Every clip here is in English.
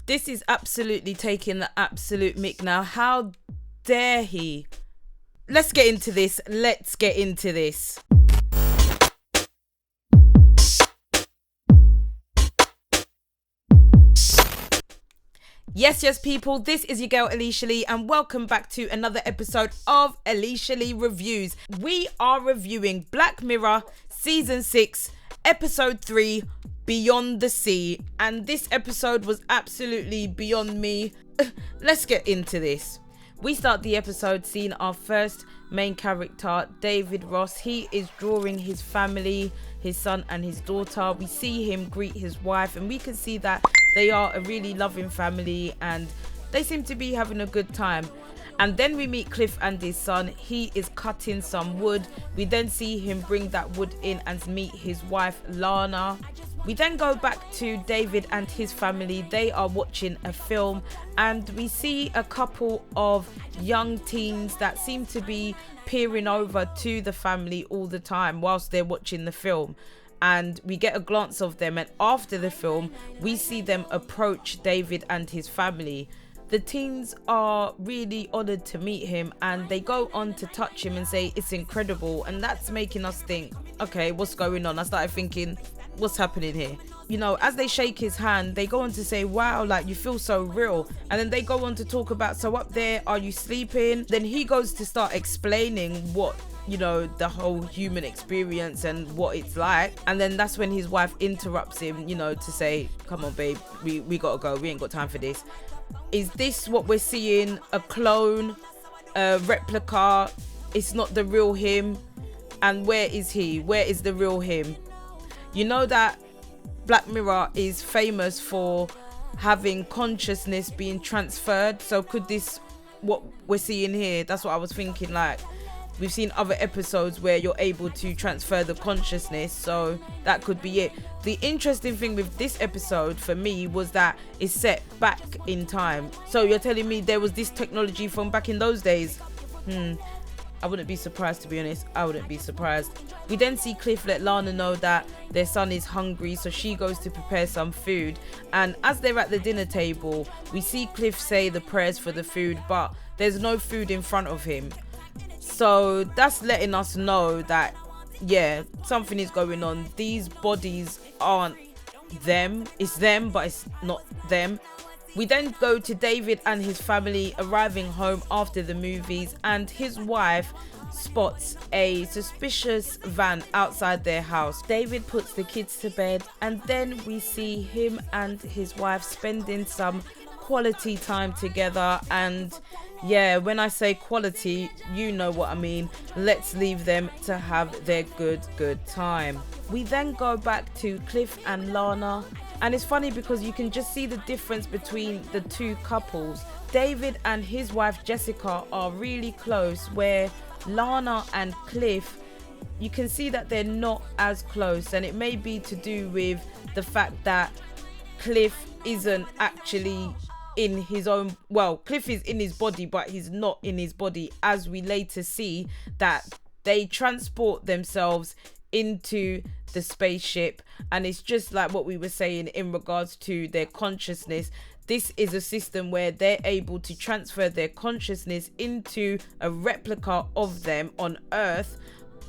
This is absolutely taking the absolute mick now. How dare he? Let's get into this. Yes, people, this is your girl Aleisha Lee, and welcome back to another episode of Aleisha Lee Reviews. We are reviewing Black Mirror Season 6, Episode 3, Beyond the Sea, and this episode was absolutely beyond me. Let's get into this. We start the episode seeing our first main character, David Ross. He is drawing his family, his son and his daughter. We see him greet his wife, and we can see that they are a really loving family and they seem to be having a good time. And then we meet Cliff and his son. He is cutting some wood. We then see him bring that wood in and meet his wife Lana. We then go back to David and his family. They are watching a film, and we see a couple of young teens that seem to be peering over to the family all the time whilst they're watching the film. And we get a glance of them, and after the film we see them approach David and his family. The teens are really honoured to meet him, and they go on to touch him and say it's incredible, and that's making us think, okay, what's going on? I started thinking, what's happening here? You know, as they shake his hand, they go on to say, wow, like, you feel so real. And then they go on to talk about, so up there, are you sleeping? Then he goes to start explaining what, you know, the whole human experience and what it's like. And then that's when his wife interrupts him, you know, to say, come on babe, we gotta go, we ain't got time for this. Is this what we're seeing? A clone, a replica? It's not the real him. And where is he? Where is the real him? You know that Black Mirror is famous for having consciousness being transferred. So could this, what we're seeing here, that's what I was thinking. Like, we've seen other episodes where you're able to transfer the consciousness, so that could be it. The interesting thing with this episode for me was that it's set back in time. So you're telling me there was this technology from back in those days? I wouldn't be surprised, to be honest. I wouldn't be surprised. We then see Cliff let Lana know that their son is hungry, so she goes to prepare some food. And as they're at the dinner table, we see Cliff say the prayers for the food, but there's no food in front of him. So that's letting us know that, yeah, something is going on. These bodies aren't them. It's them, but it's not them. We then go to David and his family arriving home after the movies, and his wife spots a suspicious van outside their house. David puts the kids to bed, and then we see him and his wife spending some quality time together. And yeah, when I say quality, you know what I mean. Let's leave them to have their good time. We then go back to Cliff and Lana, and it's funny because you can just see the difference between the two couples. David and his wife Jessica are really close, where Lana and Cliff, you can see that they're not as close, and it may be to do with the fact that Cliff isn't actually in his own, well, Cliff is in his body, but he's not in his body, as we later see that they transport themselves into the spaceship. And it's just like what we were saying in regards to their consciousness. This is a system where they're able to transfer their consciousness into a replica of them on Earth,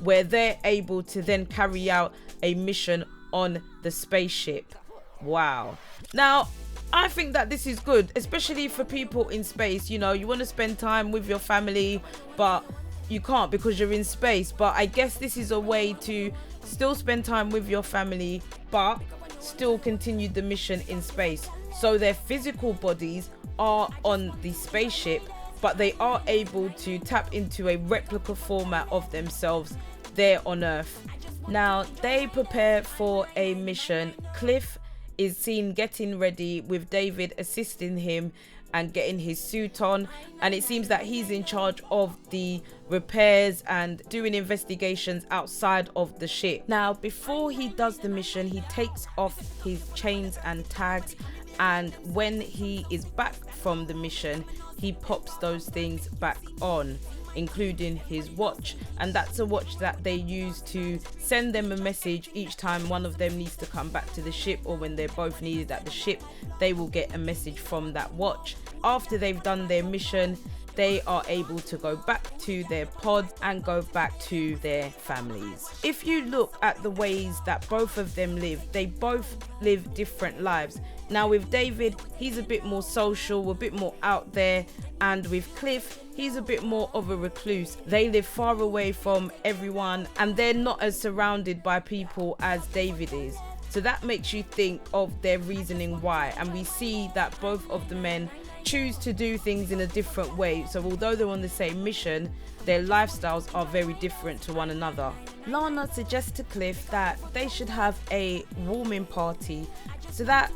where they're able to then carry out a mission on the spaceship. Wow. Now, I think that this is good, especially for people in space. You know, you want to spend time with your family, but you can't because you're in space. But I guess this is a way to still spend time with your family, but still continue the mission in space. So their physical bodies are on the spaceship, but they are able to tap into a replica format of themselves there on Earth. Now, they prepare for a mission. Cliff is seen getting ready, with David assisting him and getting his suit on, and it seems that he's in charge of the repairs and doing investigations outside of the ship. Now, before he does the mission, he takes off his chains and tags, and when he is back from the mission, he pops those things back on. including his watch, and that's a watch that they use to send them a message each time one of them needs to come back to the ship, or when they're both needed at the ship, they will get a message from that watch. After they've done their mission, they are able to go back to their pod and go back to their families. If you look at the ways that both of them live, they both live different lives. Now with David, he's a bit more social, a bit more out there, and with Cliff, he's a bit more of a recluse. They live far away from everyone, and they're not as surrounded by people as David is. So that makes you think of their reasoning why, and we see that both of the men choose to do things in a different way. So although they're on the same mission, their lifestyles are very different to one another. Lana suggests to Cliff that they should have a warming party so that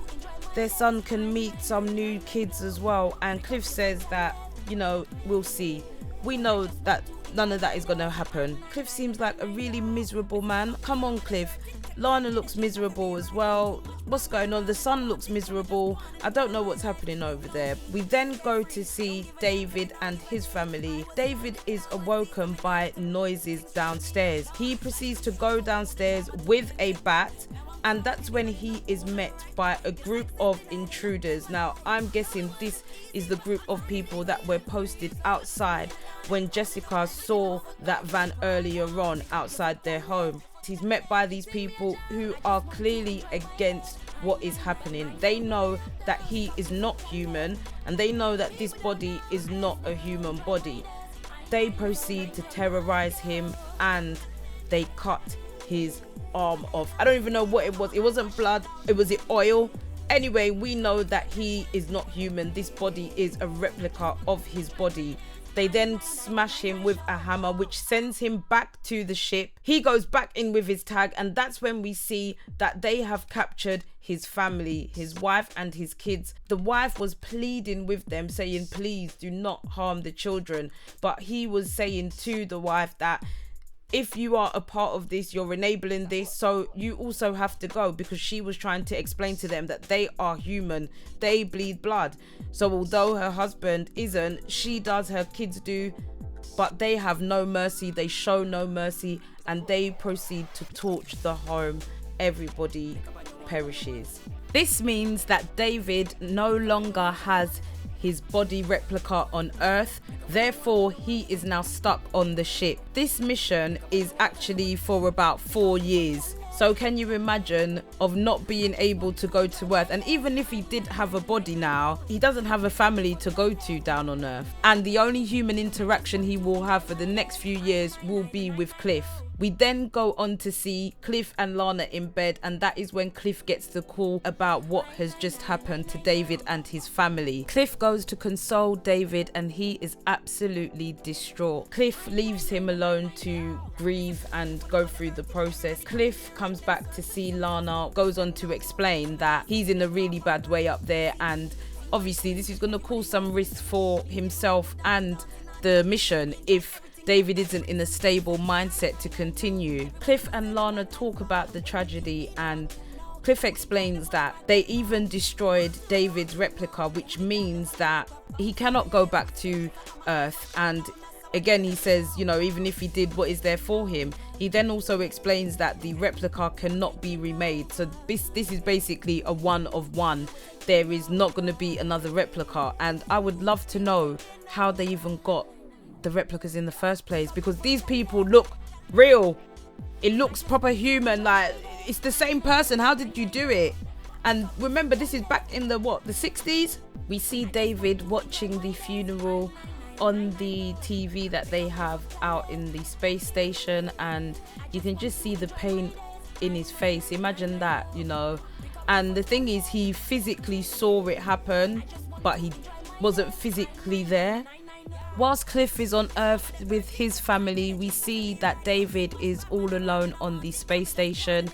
their son can meet some new kids as well, and Cliff says that, we'll see. We know that none of that is going to happen. Cliff seems like a really miserable man. Come on, Cliff. Lana looks miserable as well. What's going on? The son looks miserable. I don't know what's happening over there. We then go to see David and his family. David is awoken by noises downstairs. He proceeds to go downstairs with a bat, and that's when he is met by a group of intruders. Now, I'm guessing this is the group of people that were posted outside when Jessica saw that van earlier on outside their home. He's met by these people who are clearly against what is happening. They know that he is not human, and they know that this body is not a human body. They proceed to terrorize him, and they cut his arm off. I don't even know what it was. It wasn't blood. Was it oil? Anyway, we know that he is not human. This body is a replica of his body. They then smash him with a hammer, which sends him back to the ship. He goes back in with his tag, and that's when we see that they have captured his family, his wife and his kids. The wife was pleading with them, saying, please do not harm the children. But he was saying to the wife that if you are a part of this, you're enabling this, so you also have to go, because she was trying to explain to them that they are human, they bleed blood. So although her husband isn't, she does, her kids do, but they have no mercy, they show no mercy, and they proceed to torch the home. Everybody perishes. This means that David no longer has his body replica on Earth, therefore he is now stuck on the ship. This mission is actually for about 4 years. So can you imagine of not being able to go to Earth? And even if he did have a body now, he doesn't have a family to go to down on Earth. And the only human interaction he will have for the next few years will be with Cliff. We then go on to see Cliff and Lana in bed, and that is when Cliff gets the call about what has just happened to David and his family. Cliff goes to console David, and he is absolutely distraught. Cliff leaves him alone to grieve and go through the process. Cliff comes back to see Lana, goes on to explain that he's in a really bad way up there, and obviously this is going to cause some risk for himself and the mission if David isn't in a stable mindset to continue. Cliff and Lana talk about the tragedy, and Cliff explains that they even destroyed David's replica, which means that he cannot go back to Earth. And again, he says, even if he did, what is there for him? He then also explains that the replica cannot be remade. So this is basically a one of one. There is not going to be another replica. And I would love to know how they even got the replicas in the first place, because these people look real. It looks proper human, like it's the same person. How did you do it? And remember, this is back in the 60s. We see David watching the funeral on the TV that they have out in the space station, and you can just see the pain in his face. Imagine that, and the thing is, he physically saw it happen, but he wasn't physically there. Whilst Cliff is on Earth with his family, we see that David is all alone on the space station.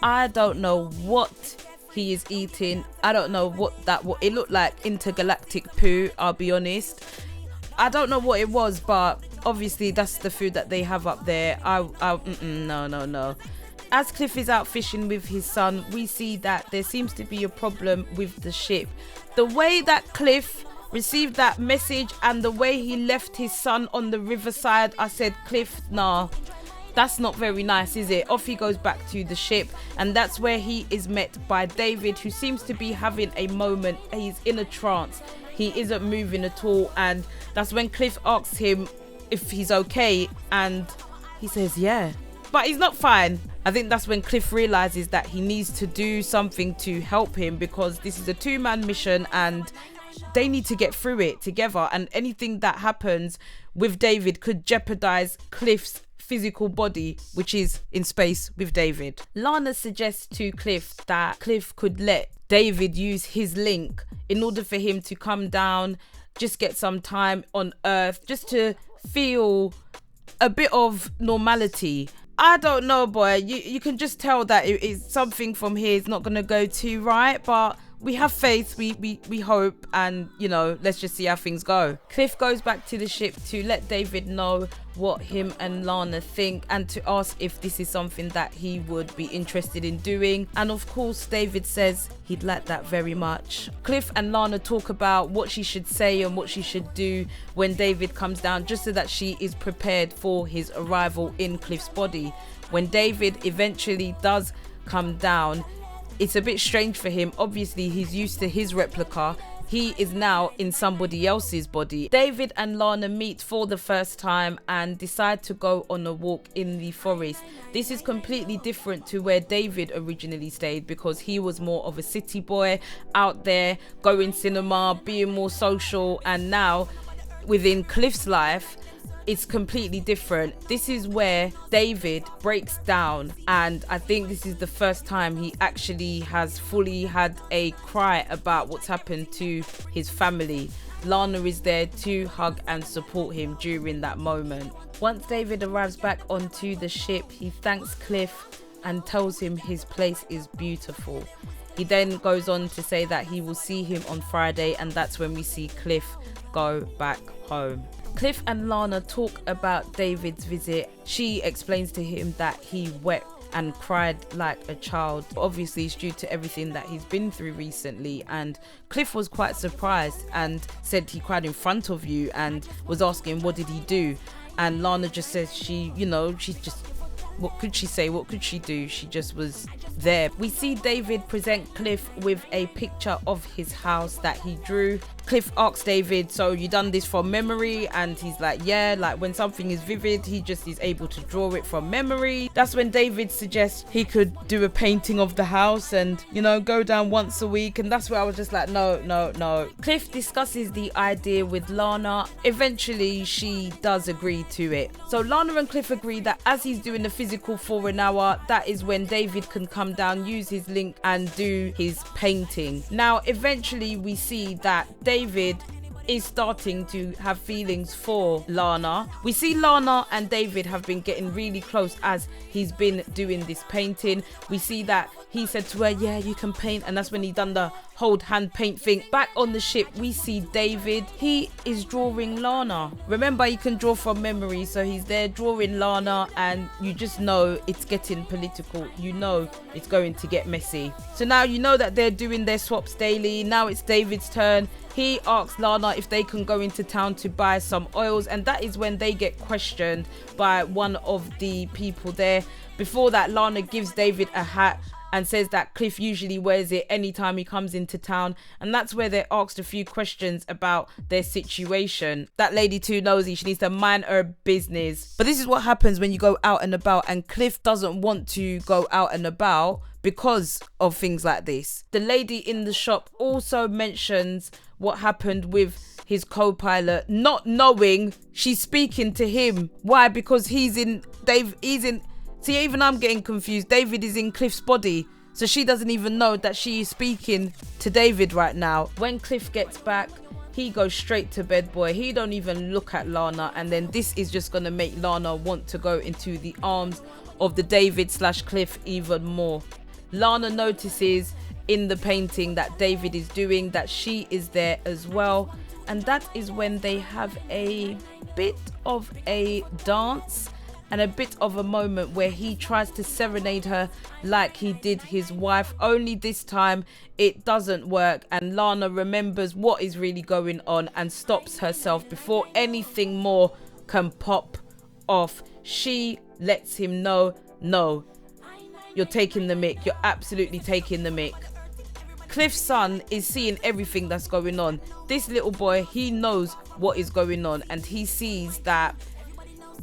I don't know what he is eating. I don't know what it looked like. Intergalactic poo, I'll be honest. I don't know what it was, but obviously that's the food that they have up there. No. As Cliff is out fishing with his son, we see that there seems to be a problem with the ship. The way that Cliff received that message, and the way he left his son on the riverside, I said, Cliff, nah, that's not very nice, is it? Off he goes back to the ship, and that's where he is met by David, who seems to be having a moment. He's in a trance. He isn't moving at all, and that's when Cliff asks him if he's okay, and he says yeah, but he's not fine. I think that's when Cliff realizes that he needs to do something to help him, because this is a two-man mission and they need to get through it together, and anything that happens with David could jeopardize Cliff's physical body, which is in space with David. Lana suggests to Cliff that Cliff could let David use his link in order for him to come down, just get some time on Earth, just to feel a bit of normality. I don't know, boy. You can just tell that it's something from here is not going to go too right, but we have faith, we hope, and let's just see how things go. Cliff goes back to the ship to let David know what him and Lana think, and to ask if this is something that he would be interested in doing, and of course David says he'd like that very much. Cliff and Lana talk about what she should say and what she should do when David comes down, just so that she is prepared for his arrival in Cliff's body. When David eventually does come down, it's a bit strange for him. Obviously, he's used to his replica. He is now in somebody else's body. David and Lana meet for the first time and decide to go on a walk in the forest. This is completely different to where David originally stayed, because he was more of a city boy, out there, going cinema, being more social, and now within Cliff's life, it's completely different. This is where David breaks down, and I think this is the first time he actually has fully had a cry about what's happened to his family. Lana is there to hug and support him during that moment. Once David arrives back onto the ship, he thanks Cliff and tells him his place is beautiful. He then goes on to say that he will see him on Friday, and that's when we see Cliff go back home. Cliff and Lana talk about David's visit. She explains to him that he wept and cried like a child. Obviously, it's due to everything that he's been through recently, and Cliff was quite surprised and said he cried in front of you, and was asking what did he do, and Lana just says she's just, what could she say? What could she do? She just was there. We see David present Cliff with a picture of his house that he drew. Cliff asks David, so you done this from memory? And he's like, yeah, like when something is vivid, he just is able to draw it from memory. That's when David suggests he could do a painting of the house and, go down once a week. And that's where I was just like, no. Cliff discusses the idea with Lana. Eventually, she does agree to it. So Lana and Cliff agree that as he's doing the physical for an hour, that is when David can come down, use his link and do his painting. Now, eventually we see that David is starting to have feelings for Lana. We see Lana and David have been getting really close as he's been doing this painting. We see that he said to her, yeah, you can paint, and that's when he done the hold hand paint thing. Back on the ship, we see David. He is drawing Lana. Remember, he can draw from memory, so he's there drawing Lana, and you just know it's getting political. You know it's going to get messy. So now you know that they're doing their swaps daily. Now it's David's turn. He asks Lana if they can go into town to buy some oils, and that is when they get questioned by one of the people there. Before that, Lana gives David a hat and says that Cliff usually wears it anytime he comes into town, and that's where they're asked a few questions about their situation. That lady too nosy, she needs to mind her business. But this is what happens when you go out and about, and Cliff doesn't want to go out and about because of things like this. The lady in the shop also mentions what happened with his co-pilot, not knowing she's speaking to him. Why? Because he's in see, even I'm getting confused. David is in Cliff's body, so she doesn't even know that she is speaking to David right now. When Cliff gets back, he goes straight to bed, boy. He don't even look at Lana, and then this is just gonna make Lana want to go into the arms of the David/Cliff even more. Lana notices in the painting that David is doing that she is there as well, and that is when they have a bit of a dance. and a bit of a moment where he tries to serenade her like he did his wife, only this time it doesn't work, and Lana remembers what is really going on and stops herself before anything more can pop off. She lets him know, no, you're taking the mick, you're absolutely taking the mick. Cliff's son is seeing everything that's going on. This little boy, he knows what is going on, and he sees that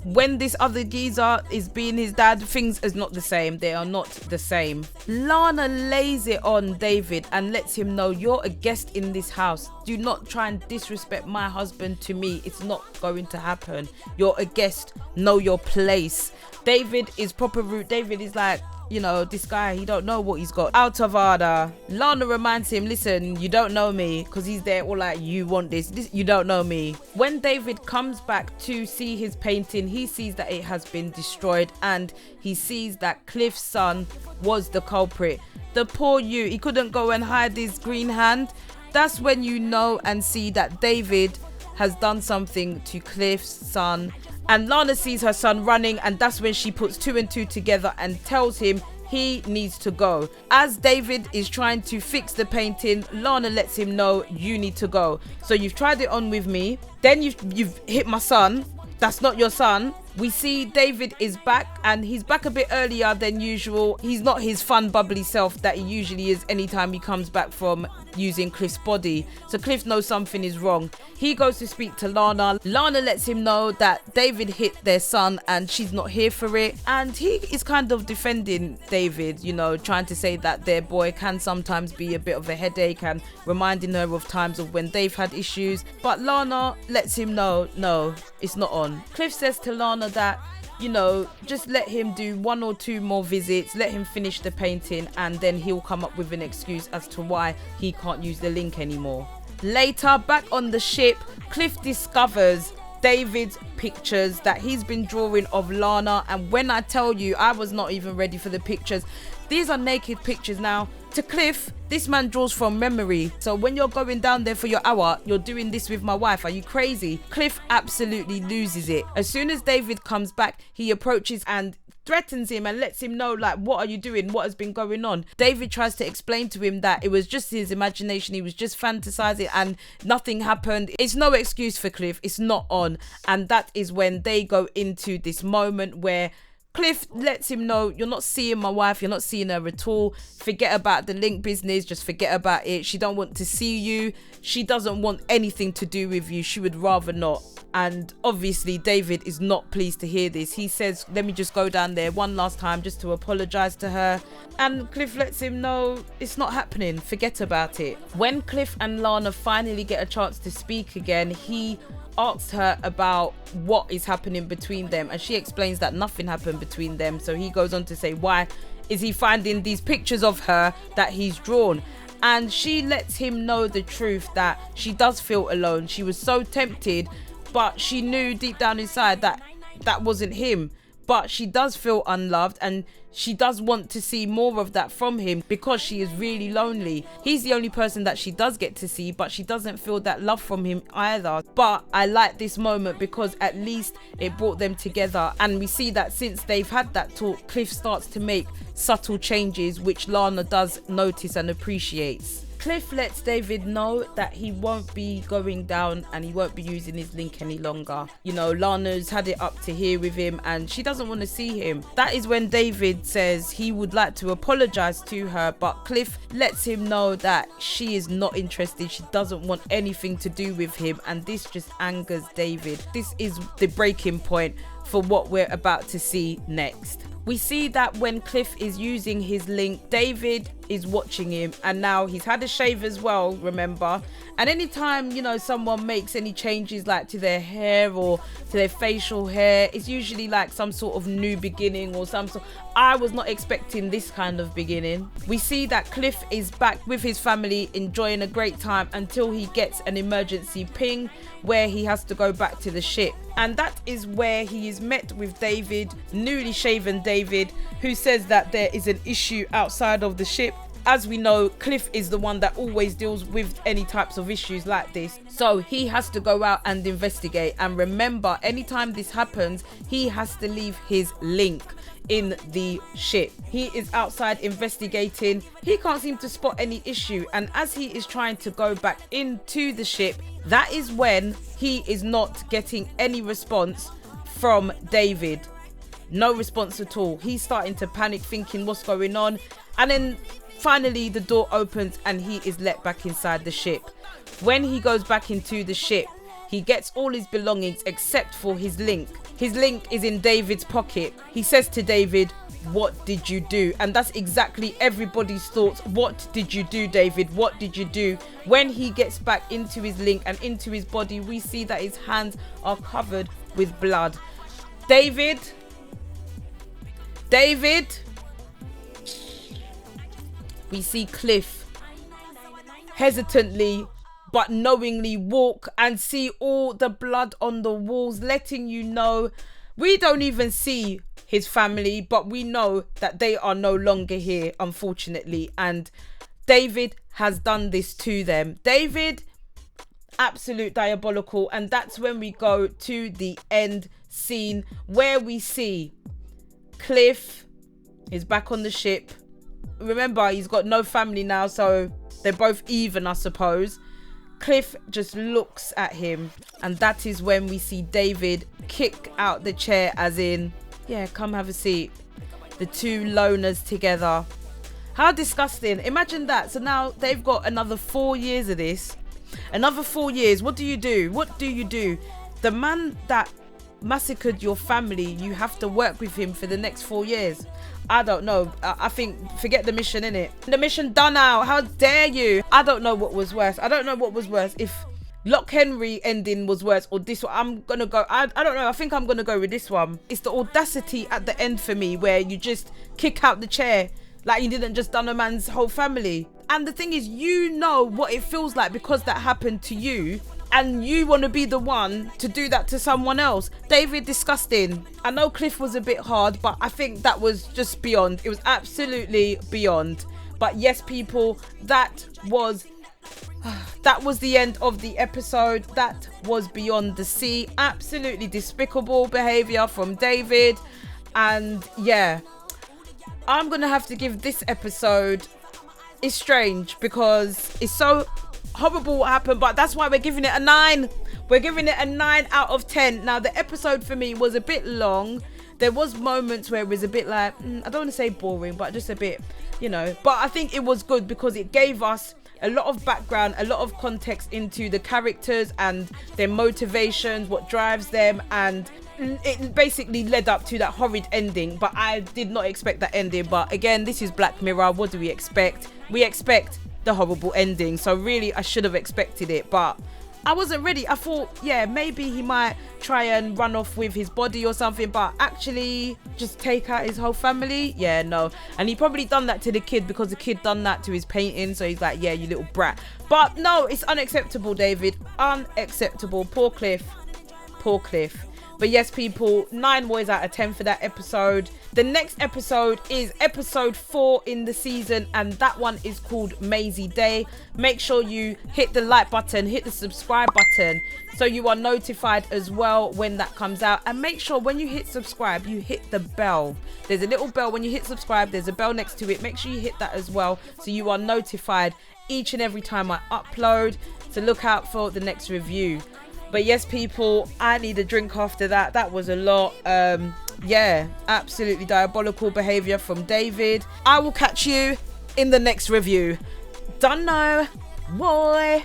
when this other geezer is being his dad, things is not the same. They are not the same. Lana lays it on David and lets him know, you're a guest in this house. Do not try and disrespect my husband to me. It's not going to happen. You're a guest. Know your place. David is proper rude. David is like, you know, this guy, he don't know what he's got. Out of order. Lana reminds him, listen, you don't know me, because he's there all like, you want this, you don't know me. When David comes back to see his painting, he sees that it has been destroyed, and he sees that Cliff's son was the culprit. The poor you, he couldn't go and hide his green hand. That's when you know and see that David has done something to Cliff's son. And Lana sees her son running, and that's when she puts 2 and 2 together and tells him he needs to go. As David is trying to fix the painting, Lana lets him know, you need to go. So you've tried it on with me, then you've hit my son. That's not your son. We see David is back, and he's back a bit earlier than usual. He's not his fun, bubbly self that he usually is anytime he comes back from using Cliff's body. So Cliff knows something is wrong. He goes to speak to Lana. Lana lets him know that David hit their son and she's not here for it. And he is kind of defending David, you know, trying to say that their boy can sometimes be a bit of a headache and reminding her of times of when they've had issues. But Lana lets him know, no, it's not on. Cliff says to Lana that, you know, just let him do 1 or 2 more visits, let him finish the painting, and then he'll come up with an excuse as to why he can't use the link anymore. Later, back on the ship, Cliff discovers David's pictures that he's been drawing of Lana, and when I tell you, I was not even ready for the pictures. These are naked pictures. Now, to Cliff, this man draws from memory. So when you're going down there for your hour, you're doing this with my wife. Are you crazy? Cliff absolutely loses it. As soon as David comes back, he approaches and threatens him and lets him know, like, what are you doing? What has been going on? David tries to explain to him that it was just his imagination. He was just fantasizing and nothing happened. It's no excuse for Cliff. It's not on. And that is when they go into this moment where Cliff lets him know, you're not seeing my wife, you're not seeing her at all. Forget about the link business, just forget about it. She don't want to see you. She doesn't want anything to do with you. She would rather not. And obviously David is not pleased to hear this. He says, let me just go down there one last time just to apologize to her. And Cliff lets him know it's not happening. Forget about it. When Cliff and Lana finally get a chance to speak again, he asks her about what is happening between them, and she explains that nothing happened between them. So he goes on to say, why is he finding these pictures of her that he's drawn? And she lets him know the truth, that she does feel alone. She was so tempted, but she knew deep down inside that that wasn't him. But she does feel unloved, and she does want to see more of that from him because she is really lonely. He's the only person that she does get to see, but she doesn't feel that love from him either. But I like this moment because at least it brought them together, and we see that since they've had that talk, Cliff starts to make subtle changes which Lana does notice and appreciates. Cliff lets David know that he won't be going down and he won't be using his link any longer. You know, Lana's had it up to here with him and she doesn't want to see him. That is when David says he would like to apologize to her, but Cliff lets him know that she is not interested. She doesn't want anything to do with him, and this just angers David. This is the breaking point for what we're about to see next. We see that when Cliff is using his link, David is watching him, and now he's had a shave as well, remember? And anytime, you know, someone makes any changes like to their hair or to their facial hair, it's usually like some sort of new beginning or some sort. I was not expecting this kind of beginning. We see that Cliff is back with his family enjoying a great time until he gets an emergency ping where he has to go back to the ship. And that is where he is met with David, newly shaven David, who says that there is an issue outside of the ship as we know, Cliff is the one that always deals with any types of issues like this. So he has to go out and investigate. And remember, anytime this happens, he has to leave his link in the ship. He is outside investigating. He can't seem to spot any issue. And as he is trying to go back into the ship, that is when he is not getting any response from David. No response at all. He's starting to panic, thinking what's going on. And then finally the door opens and he is let back inside the ship. When he goes back into the ship, he gets all his belongings except for his link. His link is in David's pocket. He says to David, "What did you do?" And that's exactly everybody's thoughts. What did you do, David? What did you do? When he gets back into his link and into his body, we see that his hands are covered with blood. David, we see Cliff hesitantly but knowingly walk and see all the blood on the walls, letting you know we don't even see his family, but we know that they are no longer here, unfortunately. And David has done this to them. David, absolute diabolical. And that's when we go to the end scene where we see Cliff is back on the ship. Remember, he's got no family now, so they're both even, I suppose. Cliff just looks at him, and that is when we see David kick out the chair, as in, yeah, come have a seat. The two loners together. How disgusting. Imagine that. So now they've got another 4 years of this. Another 4 years. What do you do? What do you do? The man that massacred your family, you have to work with him for the next 4 years. I don't know. I think forget the mission, innit? The mission done out. How dare you? I don't know what was worse. I don't know what was worse. If Lock Henry ending was worse or this one, I'm gonna go. I don't know. I think I'm gonna go with this one. It's the audacity at the end for me, where you just kick out the chair like you didn't just done a man's whole family. And the thing is, you know what it feels like because that happened to you. And you want to be the one to do that to someone else. David, disgusting. I know Cliff was a bit hard, but I think that was just beyond. It was absolutely beyond. But yes, people, that was the end of the episode. That was beyond the sea. Absolutely despicable behavior from David. And yeah, I'm going to have to give this episode, it's strange because it's so horrible what happened, but that's why we're giving it a 9. We're giving it a 9 out of 10. Now, the episode for me was a bit long. There was moments where it was a bit like, I don't want to say boring, but just a bit, you know. But I think it was good because it gave us a lot of background, a lot of context into the characters and their motivations, what drives them, and it basically led up to that horrid ending. But I did not expect that ending. But again, this is Black Mirror. What do we expect? We expect the horrible ending, so really I should have expected it, but I wasn't ready. I thought, yeah, maybe he might try and run off with his body or something, but actually just take out his whole family. Yeah, no. And he probably done that to the kid because the kid done that to his painting, so he's like, yeah, you little brat. But no, it's unacceptable, David. Unacceptable. Poor Cliff. Poor Cliff. But yes, people, 9 boys out of 10 for that episode. The next episode is episode 4 in the season, and that one is called Maisie Day. Make sure you hit the like button, hit the subscribe button, so you are notified as well when that comes out. And make sure when you hit subscribe, you hit the bell. There's a little bell when you hit subscribe. There's a bell next to it. Make sure you hit that as well, so you are notified each and every time I upload, to look out for the next review. But yes, people, I need a drink after that. That was a lot. Yeah, absolutely diabolical behavior from David. I will catch you in the next review. Don't know. Boy.